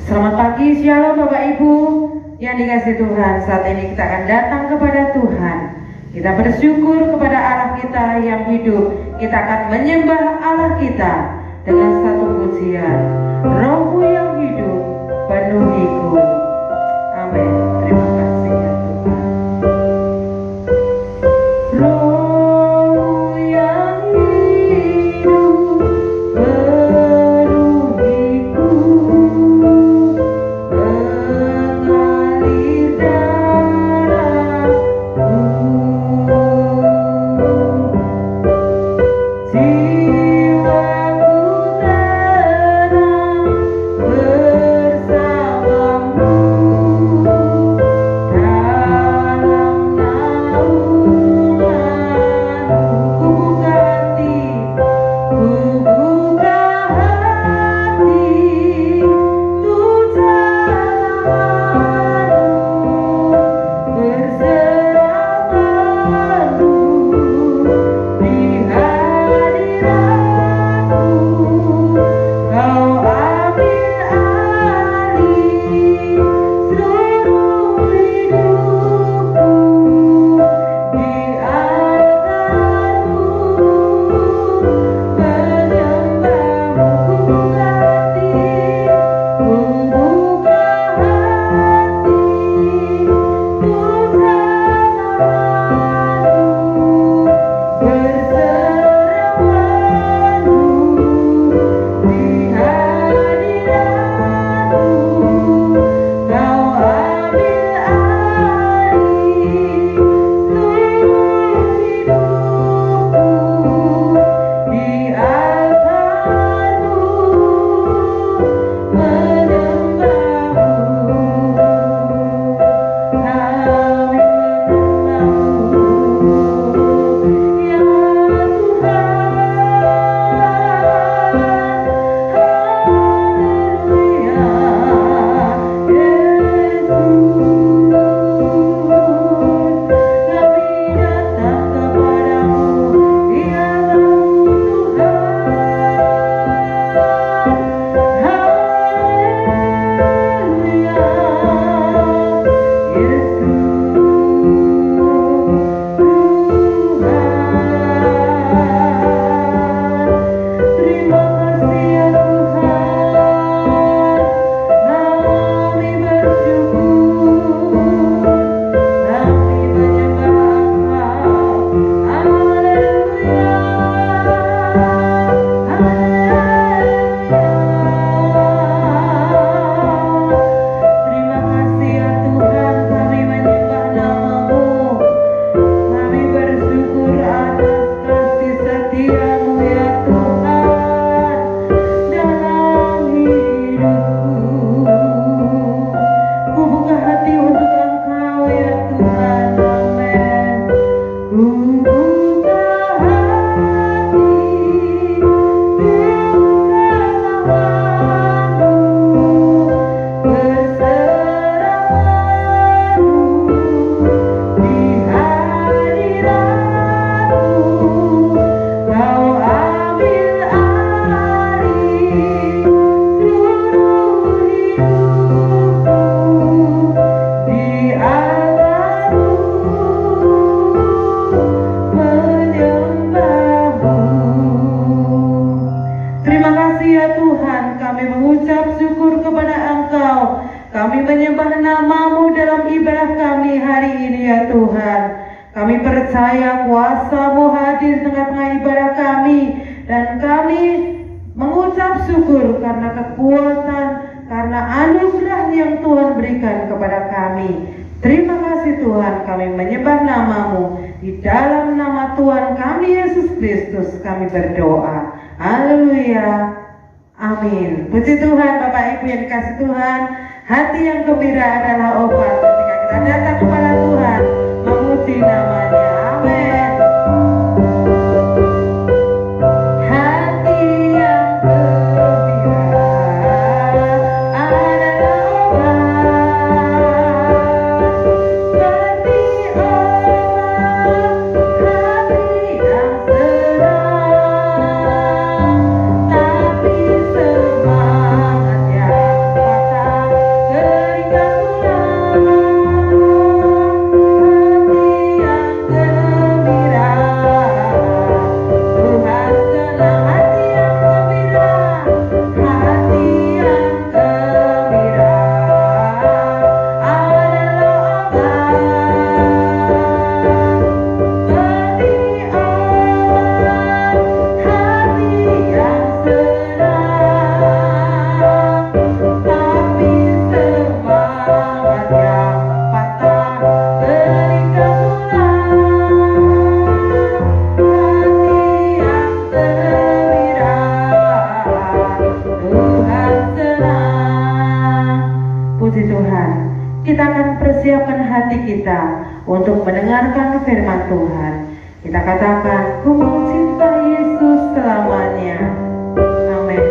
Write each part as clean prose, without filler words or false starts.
Selamat pagi, shalom Bapak Ibu yang dikasihi Tuhan. Saat ini kita akan datang kepada Tuhan. Kita bersyukur kepada Allah kita yang hidup. Kita akan menyembah Allah kita dengan satu pujian. Rohmu yang hidup penuhiku. Amin. Terima kasih ya Tuhan. Rohmu yang hidup penuhiku, mengalir darahku, jiwaku tenang bersamamu dalam naunganmu. Ku buka hati untuk jalamu bersamamu di hadiratmu. Kau ambil alih seluruh hidupku, di altarmu menyembahmu. Ku buka hati untuk jalamu bersamamu di hadiratmu. Kau ambil alih seluruh hidupku, di altarmu menyembahmu. Kami menyembahmu ya Tuhan. Haleluya Yesus. Kami datang kepadamu ya Tuhan. Haleluya Yesus Tuhan. Terima kasih ya Tuhan. Kami bersyukur, kami menyembah Engkau. Haleluya, haleluya. Terima kasih ya Tuhan, kami menyembah nama-Mu. Kami bersyukur atas kasih setia-Mu ya Tuhan dalam hidupku. Ku buka hati untuk Engkau ya Tuhan. Amin. Ku buka hati untuk jalamu bersamamu di hadiratmu. Kau ambil alih seluruh hidupku, di altarmu menyembahmu. Terima kasih ya Tuhan, kami mengucap syukur kepada Engkau. Kami menyembah nama-Mu dalam ibadah kami hari ini ya Tuhan. Kami percaya kuasa-Mu hadir tengah-tengah ibadah kami, dan kami mengucap syukur karena kekuatan, karena anugerah yang Tuhan berikan kepada kami. Terima kasih Tuhan, kami menyembah nama-Mu. Di dalam nama Tuhan kami Yesus Kristus kami berdoa. Haleluya. Amin. Puji Tuhan Bapak Ibu yang dikasih Tuhan. Hati yang gembira adalah obat ketika kita datang kepada Tuhan memuji nama-Nya. Amin. Hati yang gembira adalah obat seperti obat hati yang senang, tapi semangat yang patah kita untuk mendengarkan firman Tuhan. Kita katakan, ku mencinta Yesus selamanya. Amin.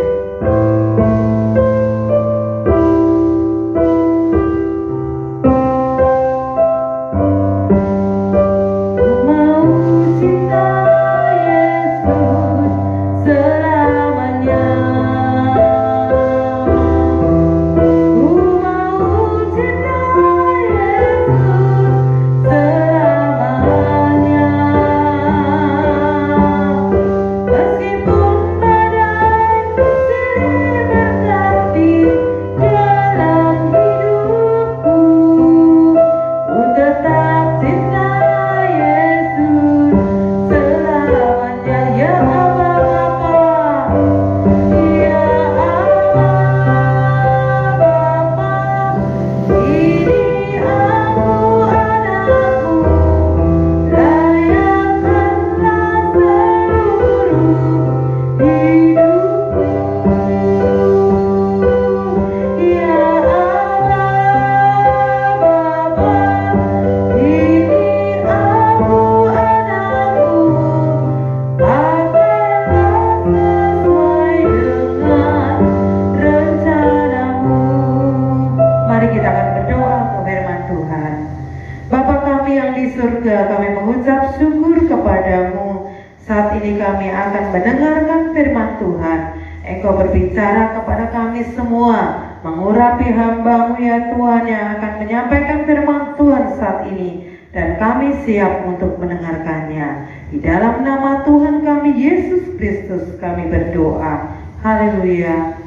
Kami mengucap syukur kepadamu. Saat ini kami akan mendengarkan firman Tuhan. Engkau berbicara kepada kami semua, mengurapi hamba-Mu ya Tuhan yang akan menyampaikan firman Tuhan saat ini. Dan kami siap untuk mendengarkannya. Di dalam nama Tuhan kami Yesus Kristus kami berdoa. Haleluya.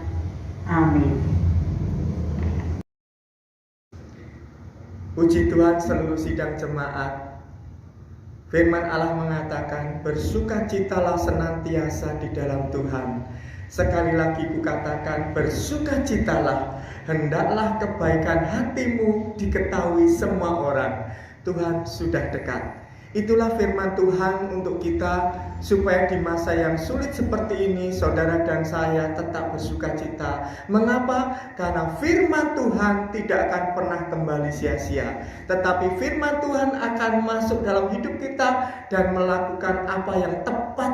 Amin. Puji Tuhan seluruh sidang jemaat. Firman Allah mengatakan, bersukacitalah senantiasa di dalam Tuhan. Sekali lagi kukatakan, bersukacitalah. Hendaklah kebaikan hatimu diketahui semua orang. Tuhan sudah dekat. Itulah firman Tuhan untuk kita, supaya di masa yang sulit seperti ini, saudara dan saya tetap bersukacita. Mengapa? Karena firman Tuhan tidak akan pernah kembali sia-sia. Tetapi firman Tuhan akan masuk dalam hidup kita dan melakukan apa yang tepat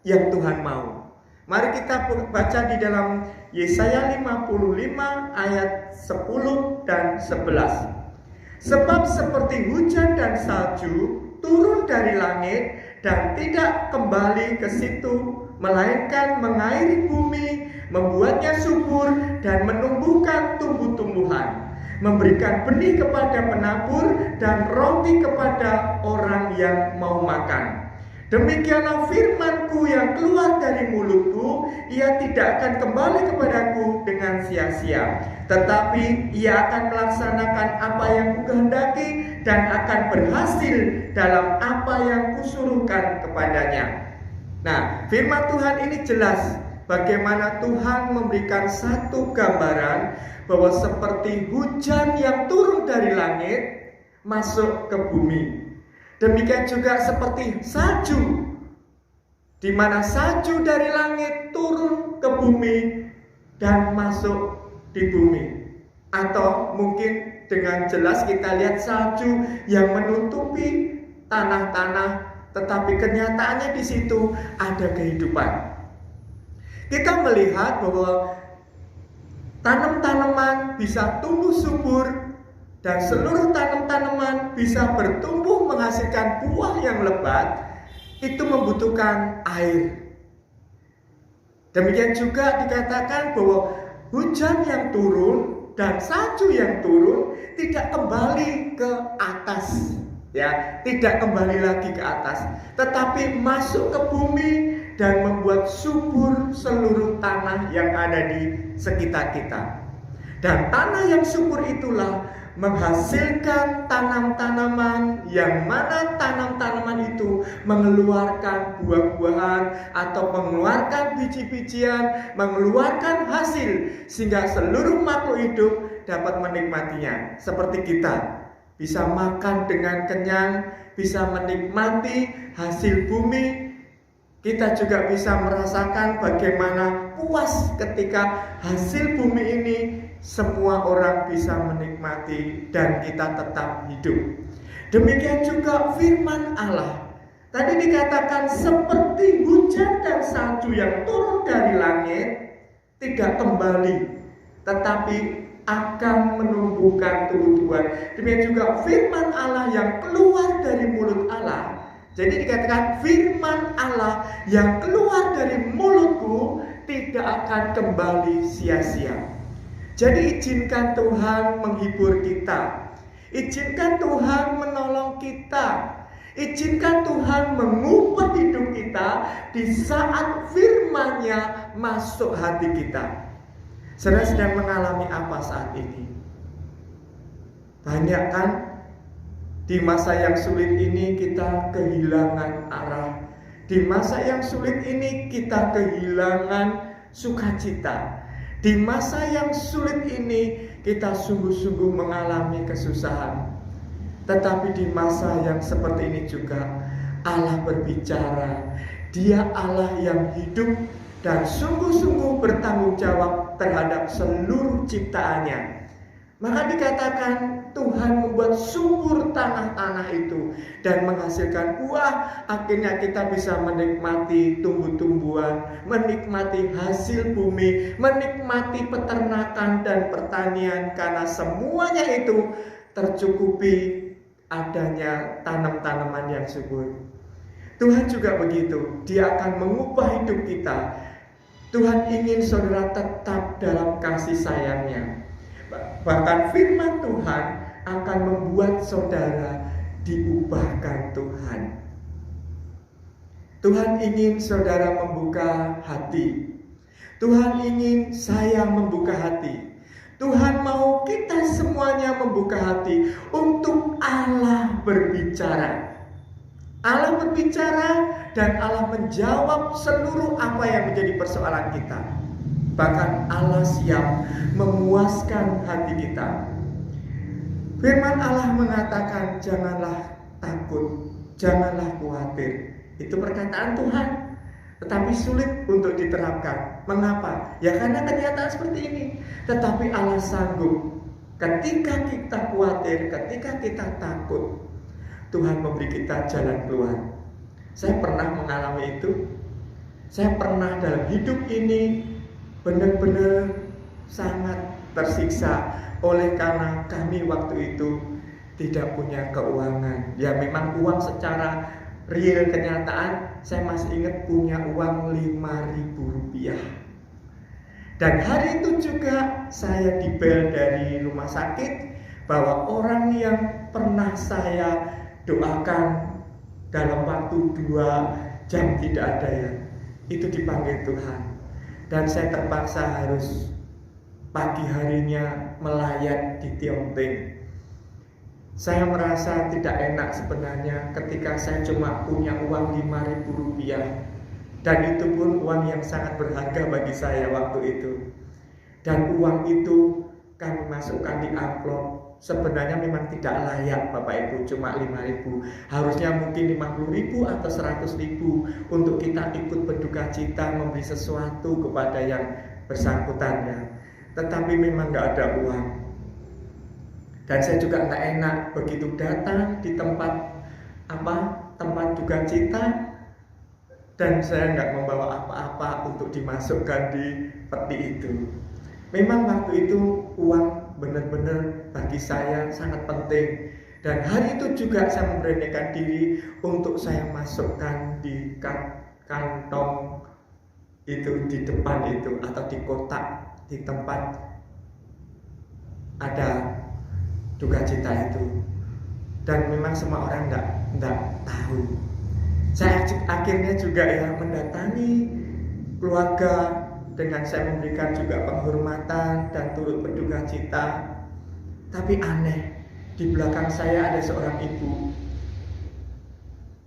yang Tuhan mau. Mari kita baca di dalam Yesaya 55 ayat 10 dan 11. Sebab seperti hujan dan salju turun dari langit dan tidak kembali ke situ, melainkan mengairi bumi, membuatnya subur dan menumbuhkan tumbuh-tumbuhan, memberikan benih kepada penabur dan roti kepada orang yang mau makan. Demikianlah firman-Ku yang keluar dari mulut-Ku, ia tidak akan kembali kepadaku dengan sia-sia, tetapi ia akan melaksanakan apa yang Kukehendaki dan akan berhasil dalam apa yang Kusuruhkan kepadanya. Nah, firman Tuhan ini jelas bagaimana Tuhan memberikan satu gambaran bahwa seperti hujan yang turun dari langit masuk ke bumi. Demikian juga seperti salju, di mana salju dari langit turun ke bumi dan masuk di bumi. Atau mungkin dengan jelas kita lihat salju yang menutupi tanah-tanah, tetapi kenyataannya di situ ada kehidupan. Kita melihat bahwa tanam-tanaman bisa tumbuh subur, dan seluruh tanam-tanaman bisa bertumbuh menghasilkan buah yang lebat. Itu membutuhkan air. Demikian juga dikatakan bahwa hujan yang turun dan salju yang turun tidak kembali ke atas, ya, tidak kembali lagi ke atas, tetapi masuk ke bumi dan membuat subur seluruh tanah yang ada di sekitar kita. Dan tanah yang subur itulah menghasilkan tanam-tanaman, yang mana tanam-tanaman itu mengeluarkan buah-buahan atau mengeluarkan biji-bijian, mengeluarkan hasil, sehingga seluruh makhluk hidup dapat menikmatinya. Seperti kita bisa makan dengan kenyang, bisa menikmati hasil bumi. Kita juga bisa merasakan bagaimana puas ketika hasil bumi ini semua orang bisa menikmati dan kita tetap hidup. Demikian juga firman Allah. Tadi dikatakan seperti hujan dan salju yang turun dari langit, tidak kembali, tetapi akan menumbuhkan tumbuh-tumbuhan. Demikian juga firman Allah yang keluar dari mulut Allah. Jadi dikatakan firman Allah yang keluar dari mulutku tidak akan kembali sia-sia. Jadi izinkan Tuhan menghibur kita. Izinkan Tuhan menolong kita. Izinkan Tuhan mengubah hidup kita di saat firman-Nya masuk hati kita. Saudara sedang mengalami apa saat ini? Banyak kan? Di masa yang sulit ini kita kehilangan arah. Di masa yang sulit ini kita kehilangan sukacita. Di masa yang sulit ini kita sungguh-sungguh mengalami kesusahan. Tetapi di masa yang seperti ini juga Allah berbicara. Dia Allah yang hidup dan sungguh-sungguh bertanggung jawab terhadap seluruh ciptaannya. Maka dikatakan Tuhan membuat subur tanah-tanah itu dan menghasilkan buah. Akhirnya kita bisa menikmati tumbuh-tumbuhan, menikmati hasil bumi, menikmati peternakan dan pertanian, karena semuanya itu tercukupi adanya tanam-tanaman yang subur. Tuhan juga begitu, Dia akan mengubah hidup kita. Tuhan ingin saudara tetap dalam kasih sayangnya. Bahkan firman Tuhan akan membuat saudara diubahkan Tuhan. Tuhan ingin saudara membuka hati. Tuhan ingin saya membuka hati. Tuhan mau kita semuanya membuka hati untuk Allah berbicara. Allah berbicara dan Allah menjawab seluruh apa yang menjadi persoalan kita. Bahkan Allah siap memuaskan hati kita. Firman Allah mengatakan, janganlah takut, janganlah khawatir. Itu perkataan Tuhan, tetapi sulit untuk diterapkan. Mengapa? Ya karena kenyataan seperti ini. Tetapi Allah sanggup. Ketika kita khawatir, ketika kita takut, Tuhan memberi kita jalan keluar. Saya pernah mengalami itu. Saya pernah dalam hidup ini benar-benar sangat tersiksa oleh karena kami waktu itu tidak punya keuangan. Ya memang uang secara real kenyataan, saya masih ingat punya uang 5.000 rupiah. Dan hari itu juga saya dibel dari rumah sakit bahwa orang yang pernah saya doakan dalam waktu 2 jam tidak ada ya, itu dipanggil Tuhan. Dan saya terpaksa harus pagi harinya melayat di Tiongting. Saya merasa tidak enak sebenarnya ketika saya cuma punya uang 5.000 rupiah. Dan itu pun uang yang sangat berharga bagi saya waktu itu. Dan uang itu kami masukkan di amplop. Sebenarnya memang tidak layak Bapak Ibu, cuma 5.000. Harusnya mungkin 50.000 atau 100.000 untuk kita ikut berduka cita memberi sesuatu kepada yang bersangkutannya. Tetapi memang nggak ada uang. Dan saya juga nggak enak begitu datang di tempat duka cita, dan saya nggak membawa apa-apa untuk dimasukkan di peti itu. Memang waktu itu uang benar-benar bagi saya sangat penting. Dan hari itu juga saya memberanikan diri untuk saya masukkan di kantong itu di depan itu, atau di kotak di tempat ada duka cita itu. Dan memang semua orang enggak tahu. Saya akhirnya juga ya mendatangi keluarga dengan saya memberikan juga penghormatan dan turut berduka cita. Tapi aneh, di belakang saya ada seorang ibu.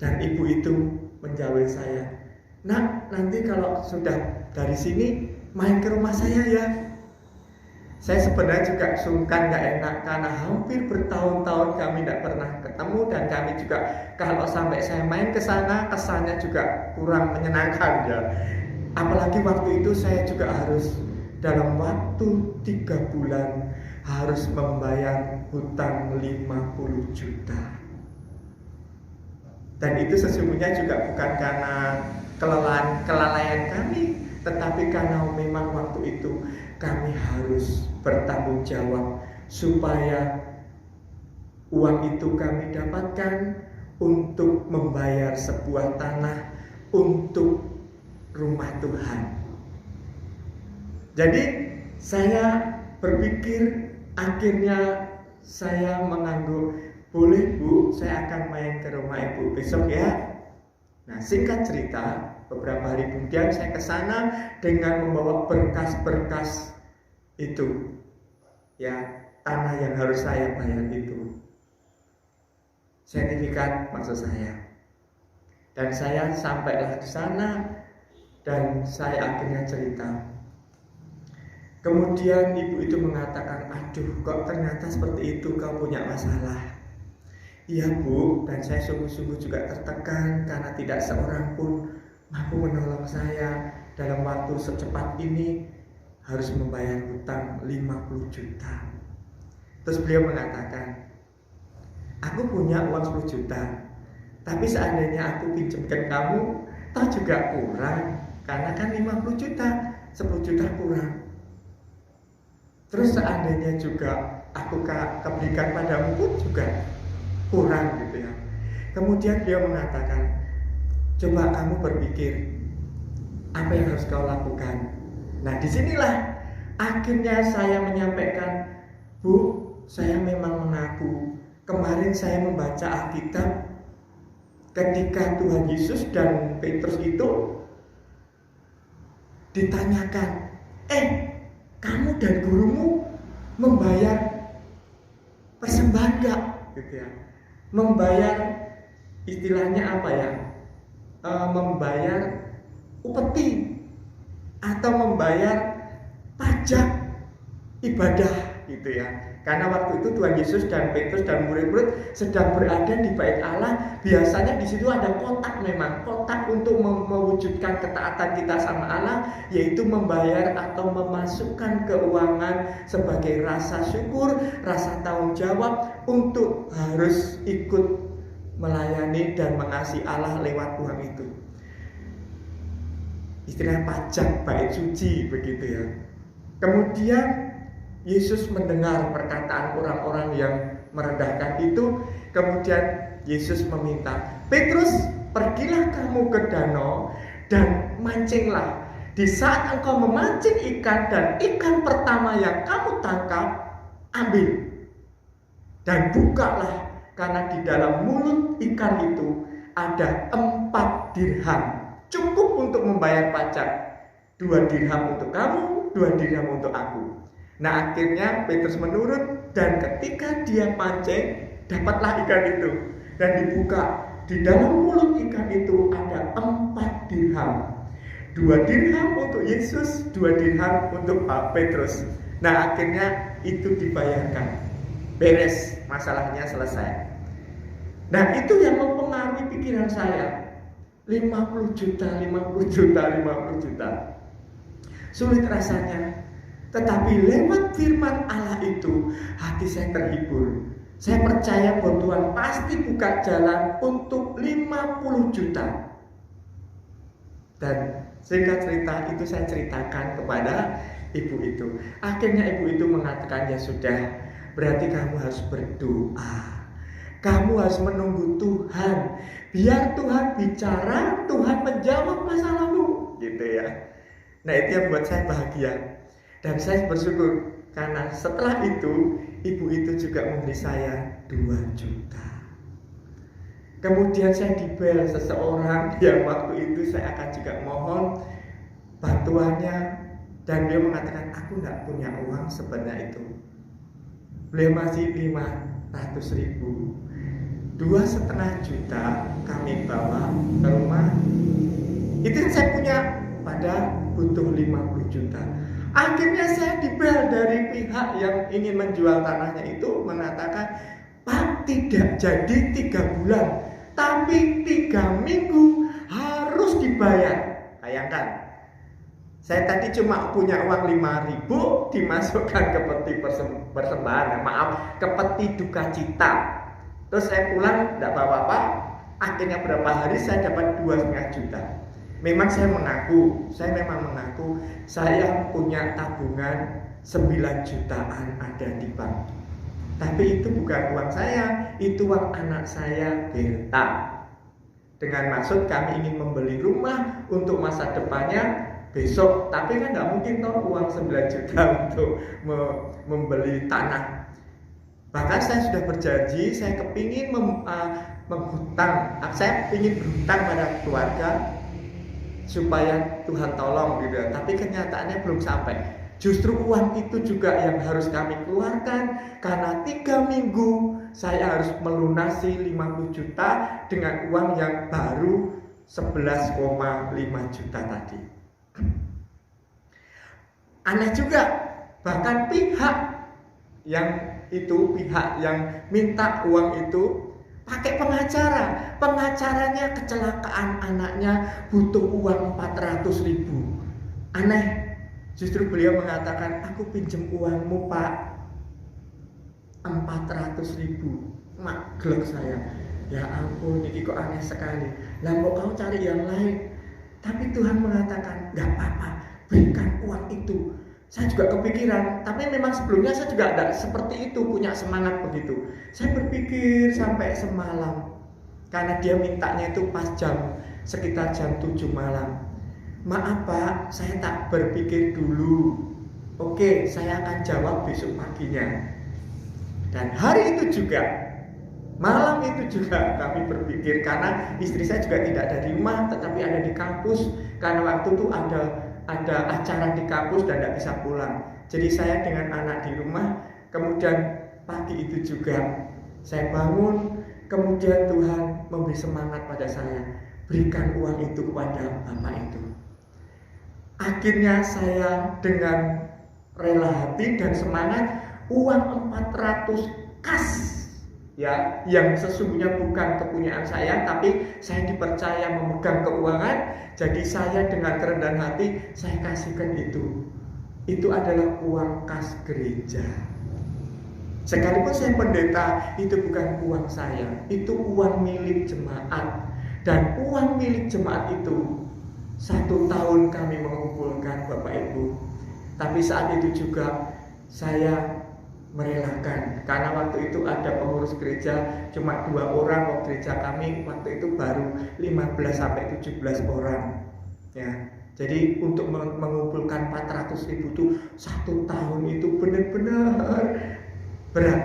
Dan ibu itu menjawab saya, "Nak, nanti kalau sudah dari sini main ke rumah saya ya." Saya sebenarnya juga sungkan, gak enak, karena hampir bertahun-tahun kami tidak pernah ketemu. Dan kami juga kalau sampai saya main ke sana, kesannya juga kurang menyenangkan ya. Apalagi waktu itu saya juga harus dalam waktu 3 bulan harus membayar hutang 50 juta. Dan itu sesungguhnya juga bukan karena kelalaian kami, tetapi karena memang waktu itu kami harus bertanggung jawab supaya uang itu kami dapatkan untuk membayar sebuah tanah untuk rumah Tuhan. Jadi saya berpikir, akhirnya saya mengangguk, boleh Bu, saya akan main ke rumah Ibu besok ya. Nah, singkat cerita, beberapa hari kemudian saya ke sana dengan membawa berkas-berkas itu, ya, tanah yang harus saya bayar itu, sertifikat maksud saya. Dan saya sampailah di sana dan saya akhirnya cerita. Kemudian ibu itu mengatakan, aduh kok ternyata seperti itu, kau punya masalah. Iya Bu, dan saya sungguh-sungguh juga tertekan karena tidak seorang pun mampu menolong saya dalam waktu secepat ini, harus membayar hutang 50 juta. Terus beliau mengatakan, aku punya uang 10 juta, tapi seandainya aku pinjamkan kamu, toh juga kurang, karena kan 50 juta, 10 juta kurang. Terus seandainya juga aku berikan padamu pun juga kurang gitu ya. Kemudian beliau mengatakan, coba kamu berpikir apa yang harus kau lakukan. Nah, disinilah akhirnya saya menyampaikan, Bu, saya memang mengaku kemarin saya membaca Alkitab ketika Tuhan Yesus dan Petrus itu ditanyakan, kamu dan gurumu membayar persembahan gak? Gitu ya. Membayar istilahnya apa ya? Membayar upeti atau membayar pajak ibadah gitu ya. Karena waktu itu Tuhan Yesus dan Petrus dan murid-murid sedang berada di bait Allah. Biasanya di situ ada kotak, memang kotak untuk mewujudkan ketaatan kita sama Allah, yaitu membayar atau memasukkan keuangan sebagai rasa syukur, rasa tanggung jawab untuk harus ikut melayani dan mengasihi Allah lewat uang itu. Istilah pajak bait suci begitu ya. Kemudian Yesus mendengar perkataan orang-orang yang merendahkan itu. Kemudian Yesus meminta, Petrus, pergilah kamu ke danau dan mancinglah. Di saat engkau memancing ikan dan ikan pertama yang kamu tangkap, ambil dan bukalah, karena di dalam mulut ikan itu ada 4 dirham, cukup untuk membayar pajak. 2 dirham untuk kamu, 2 dirham untuk aku. Nah, akhirnya Petrus menurut, dan ketika dia pancing, dapatlah ikan itu dan dibuka. Di dalam mulut ikan itu ada 4 dirham. 2 dirham untuk Yesus, 2 dirham untuk Pak Petrus. Nah, akhirnya itu dibayarkan. Beres, masalahnya selesai. Nah, itu yang mempengaruhi pikiran saya. 50 juta, 50 juta, 50 juta. Sulit rasanya. Tetapi lewat firman Allah itu, hati saya terhibur. Saya percaya bahwa Tuhan pasti buka jalan untuk 50 juta. Dan singkat cerita itu saya ceritakan kepada ibu itu. Akhirnya ibu itu mengatakan, ya sudah, berarti kamu harus berdoa. Kamu harus menunggu Tuhan. Biar Tuhan bicara, Tuhan menjawab masalahmu. Gitu ya. Nah, itu yang buat saya bahagia. Dan saya bersyukur karena setelah itu ibu itu juga memberi saya 2 juta. Kemudian saya dibel seseorang yang waktu itu saya akan juga mohon bantuannya, dan beliau mengatakan, aku tidak punya uang sebanyak itu. Beliau masih 500.000. 2,5 juta kami bawa ke rumah. Itu yang saya punya pada butuh 50 juta. Akhirnya saya dibel dari pihak yang ingin menjual tanahnya itu, mengatakan, Pak, tidak jadi 3 bulan, tapi 3 minggu harus dibayar. Bayangkan, saya tadi cuma punya uang 5.000 dimasukkan ke peti persembahan, ke peti duka cita. Terus saya pulang, tidak bawa apa-apa, Akhirnya berapa hari saya dapat 2,5 juta. Memang saya mengaku saya punya tabungan 9 jutaan ada di bank. Tapi itu bukan uang saya, itu uang anak saya, Berta. Dengan maksud kami ingin membeli rumah untuk masa depannya besok. Tapi kan nggak mungkin toh uang 9 juta untuk membeli tanah. Bahkan saya sudah berjanji, saya kepingin menghutang, saya ingin berhutang pada keluarga supaya Tuhan tolong gitu. Tapi kenyataannya belum sampai. Justru uang itu juga yang harus kami keluarkan, karena 3 minggu saya harus melunasi 50 juta dengan uang yang baru 11,5 juta tadi. Aneh juga, bahkan pihak yang minta uang itu pakai pengacara. Pengacaranya kecelakaan anaknya, butuh uang 400.000. Aneh. Justru beliau mengatakan, aku pinjem uangmu Pak 400.000. Maglek saya. Ya ampun, ini kok aneh sekali. Lah mau kau cari yang lain. Tapi Tuhan mengatakan, gak apa-apa, berikan uang itu. Saya juga kepikiran, tapi memang sebelumnya saya juga tidak seperti itu, punya semangat begitu. Saya berpikir sampai semalam, karena dia mintanya itu pas sekitar jam 7 malam. Maaf Pak, saya tak berpikir dulu. Oke, saya akan jawab besok paginya. Dan hari itu juga, malam itu juga kami berpikir, karena istri saya juga tidak ada di rumah, tetapi ada di kampus. Karena waktu itu ada acara di kampus dan tidak bisa pulang. Jadi saya dengan anak di rumah. Kemudian pagi itu juga saya bangun. Kemudian Tuhan memberi semangat pada saya, berikan uang itu kepada bapak itu. Akhirnya saya dengan rela hati dan semangat, uang 400 kas ya, yang sesungguhnya bukan kepunyaan saya, tapi saya dipercaya memegang keuangan. Jadi saya dengan kerendahan hati saya kasihkan itu. Itu adalah uang kas gereja. Sekalipun saya pendeta, itu bukan uang saya, itu uang milik jemaat. Dan uang milik jemaat itu 1 tahun kami mengumpulkan Bapak Ibu. Tapi saat itu juga saya merelakan, karena waktu itu ada pengurus gereja cuma 2 orang. Gereja kami waktu itu baru 15-17 orang ya. Jadi untuk mengumpulkan 400.000 itu 1 tahun itu benar-benar berat.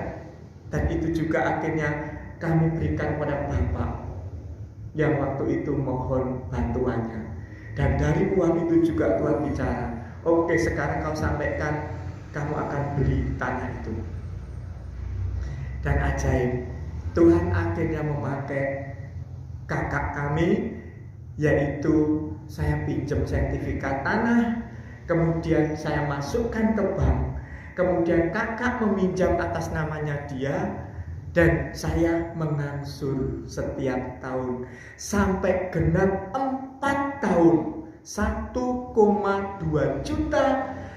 Dan itu juga akhirnya kami berikan pada Bapak yang waktu itu mohon bantuannya. Dan dari uang itu juga Tuhan bicara, oke, sekarang kau sampaikan, kamu akan beli tanah itu. Dan ajaib, Tuhan akhirnya memakai kakak kami, yaitu saya pinjam sertifikat tanah, kemudian saya masukkan ke bank, kemudian kakak meminjam atas namanya dia, dan saya mengangsur setiap tahun sampai genap 4 tahun, 1,2 juta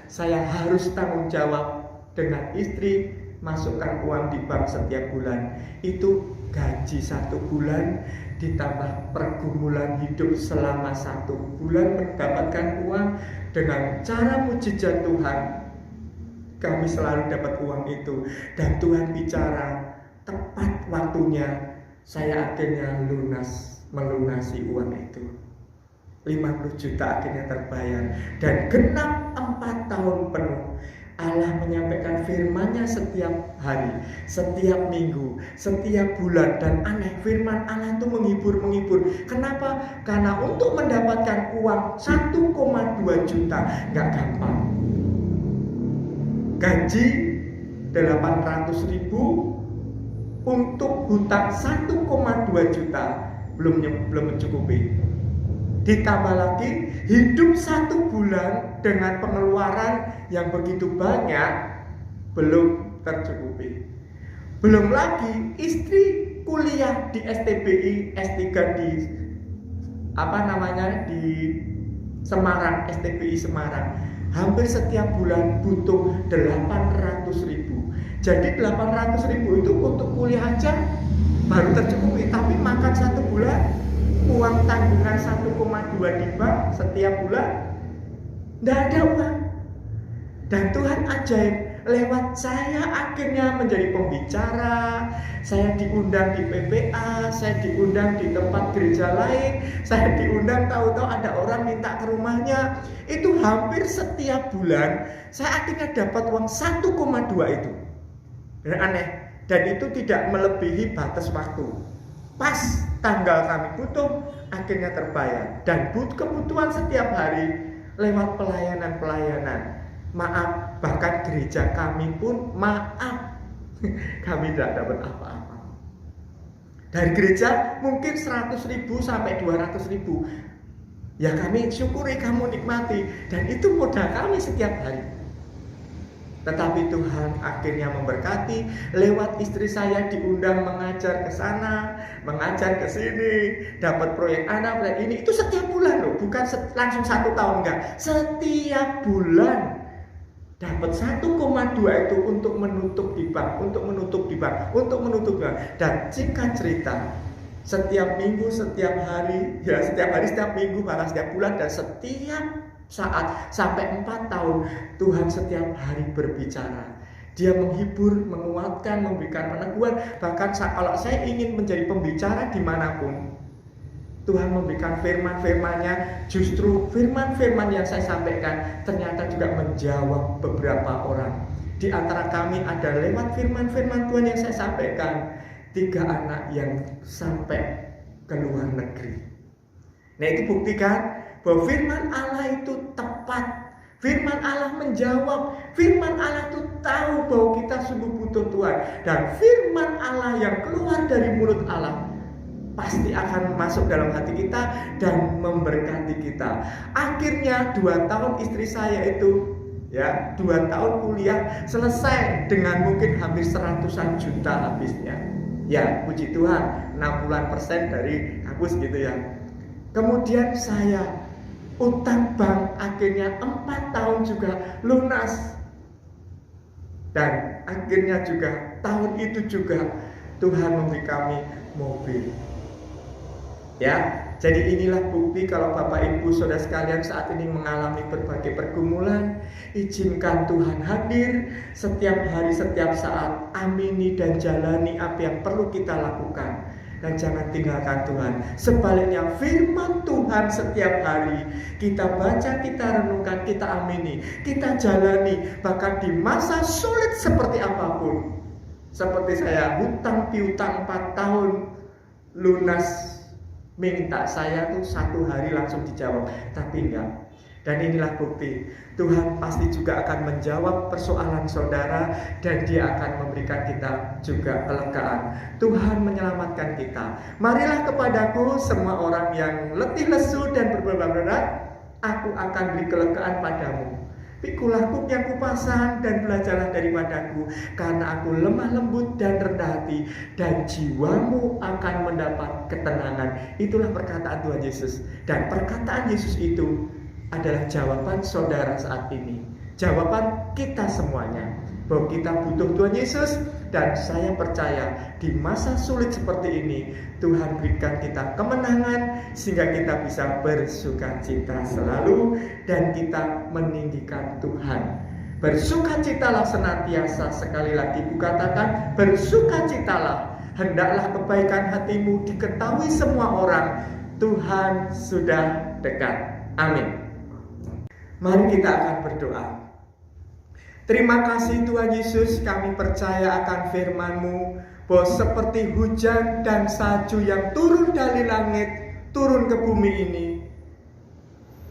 saya harus tanggung jawab dengan istri, masukkan uang di bank setiap bulan. Itu gaji 1 bulan ditambah pergumulan hidup selama 1 bulan mendapatkan uang. Dengan cara mujizat Tuhan, kami selalu dapat uang itu. Dan Tuhan bicara, tepat waktunya saya akhirnya melunasi uang itu. 50 juta akhirnya terbayar. Dan genap 4 tahun penuh Allah menyampaikan firman-Nya setiap hari, setiap minggu, setiap bulan. Dan aneh, firman Allah itu menghibur. Kenapa? Karena untuk mendapatkan uang 1,2 juta gak gampang. Gaji 800.000 untuk hutang 1,2 juta belum mencukupi. Ditambah lagi hidup 1 bulan dengan pengeluaran yang begitu banyak belum tercukupi. Belum lagi istri kuliah di STBI S3 di Semarang, STBI Semarang. Hampir setiap bulan butuh 800.000. Jadi 800.000 itu untuk kuliah aja baru tercukupi. Tapi makan 1 bulan, uang tanggungan 1,2 di bank setiap bulan, tidak ada uang. Dan Tuhan ajaib, lewat saya akhirnya menjadi pembicara. Saya diundang di PPA, saya diundang di tempat gereja lain, saya diundang, tahu-tahu ada orang minta ke rumahnya. Itu hampir setiap bulan saya akhirnya dapat uang 1,2 itu. Dan aneh, dan itu tidak melebihi batas waktu. Pas tanggal kami butuh, akhirnya terbayar. Dan kebutuhan setiap hari lewat pelayanan-pelayanan. Maaf, bahkan gereja kami pun maaf, kami tidak dapat apa-apa. Dari gereja mungkin 100.000 sampai 200.000. Ya kami syukuri, kamu nikmati. Dan itu modal kami setiap hari. Tetapi Tuhan akhirnya memberkati. Lewat istri saya diundang mengajar ke sana, mengajar ke sini, dapat proyek anak, proyek ini. Itu setiap bulan loh, bukan langsung 1 tahun, enggak. Setiap bulan dapat 1,2 itu untuk menutup di bank, untuk menutup. Dan singkat cerita, setiap minggu, setiap hari, setiap minggu, bahkan setiap bulan, dan setiap saat sampai 4 tahun Tuhan setiap hari berbicara. Dia menghibur, menguatkan, memberikan peneguhan. Bahkan kalau saya ingin menjadi pembicara dimanapun, Tuhan memberikan firman-firman-Nya. Justru firman-firman yang saya sampaikan ternyata juga menjawab beberapa orang. Di antara kami ada lewat firman-firman Tuhan yang saya sampaikan 3 anak yang sampai ke luar negeri. Nah, itu buktikan bahwa firman Allah itu tepat. Firman Allah menjawab. Firman Allah itu tahu bahwa kita sungguh butuh Tuhan. Dan firman Allah yang keluar dari mulut Allah pasti akan masuk dalam hati kita dan memberkati kita. Akhirnya 2 tahun istri saya itu 2 tahun kuliah selesai dengan mungkin hampir 100-an juta habisnya. Ya, puji Tuhan, 60% dari kampus gitu ya. Kemudian saya utang bank akhirnya 4 tahun juga lunas. Dan akhirnya juga tahun itu juga Tuhan memberi kami mobil. Ya, jadi inilah bukti kalau Bapak Ibu Saudara sekalian saat ini mengalami berbagai pergumulan, izinkan Tuhan hadir setiap hari, setiap saat. Amini dan jalani apa yang perlu kita lakukan. Dan jangan tinggalkan Tuhan. Sebaliknya firman Tuhan setiap hari kita baca, kita renungkan, kita amini, kita jalani. Bahkan di masa sulit seperti apapun. Seperti saya hutang piutang 4 tahun lunas. Minta saya tuh 1 hari langsung dijawab, tapi enggak. Dan inilah bukti Tuhan pasti juga akan menjawab persoalan saudara, dan Dia akan memberikan kita juga kelegaan. Tuhan menyelamatkan kita. Marilah kepadaku semua orang yang letih lesu dan berbeban berat, aku akan beri kelegaan padamu. Pikulah yang kupasang dan belajarlah daripadaku, karena aku lemah lembut dan rendah hati, dan jiwamu akan mendapat ketenangan. Itulah perkataan Tuhan Yesus. Dan perkataan Yesus itu adalah jawaban saudara saat ini. Jawaban kita semuanya. Bahwa kita butuh Tuhan Yesus. Dan saya percaya di masa sulit seperti ini Tuhan berikan kita kemenangan, sehingga kita bisa bersukacita selalu dan kita meninggikan Tuhan. Bersukacitalah senantiasa. Sekali lagi kukatakan, bersukacitalah. Hendaklah kebaikan hatimu diketahui semua orang. Tuhan sudah dekat. Amin. Mari kita akan berdoa. Terima kasih Tuhan Yesus, kami percaya akan firman-Mu bahwa seperti hujan dan salju yang turun dari langit, turun ke bumi ini,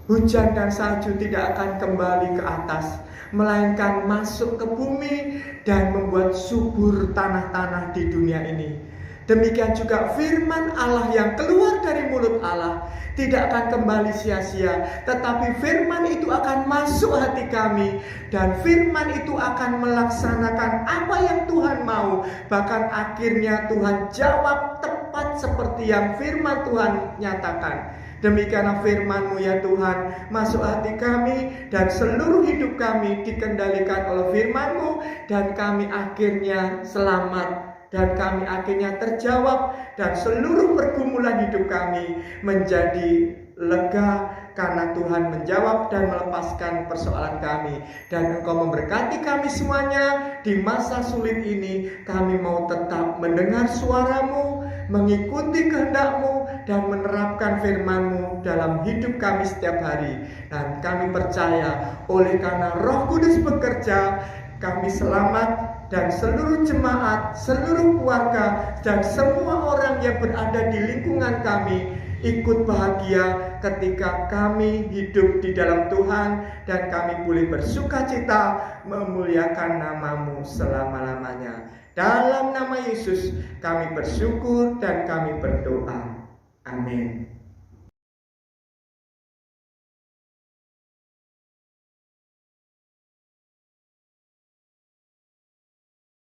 hujan dan salju tidak akan kembali ke atas, melainkan masuk ke bumi dan membuat subur tanah-tanah di dunia ini. Demikian juga firman Allah yang keluar dari mulut Allah tidak akan kembali sia-sia, tetapi firman itu akan masuk hati kami, dan firman itu akan melaksanakan apa yang Tuhan mau. Bahkan akhirnya Tuhan jawab tepat seperti yang firman Tuhan nyatakan. Demikianlah firman-Mu ya Tuhan, masuk hati kami, dan seluruh hidup kami dikendalikan oleh firman-Mu, dan kami akhirnya selamat dan kami akhirnya terjawab, dan seluruh pergumulan hidup kami menjadi lega karena Tuhan menjawab dan melepaskan persoalan kami. Dan Engkau memberkati kami semuanya di masa sulit ini. Kami mau tetap mendengar suara-Mu, mengikuti kehendak-Mu, dan menerapkan firman-Mu dalam hidup kami setiap hari. Dan kami percaya oleh karena Roh Kudus bekerja, kami selamat, dan seluruh jemaat, seluruh keluarga, dan semua orang yang berada di lingkungan kami ikut bahagia ketika kami hidup di dalam Tuhan, dan kami boleh bersuka cita memuliakan nama-Mu selama-lamanya. Dalam nama Yesus kami bersyukur dan kami berdoa. Amin.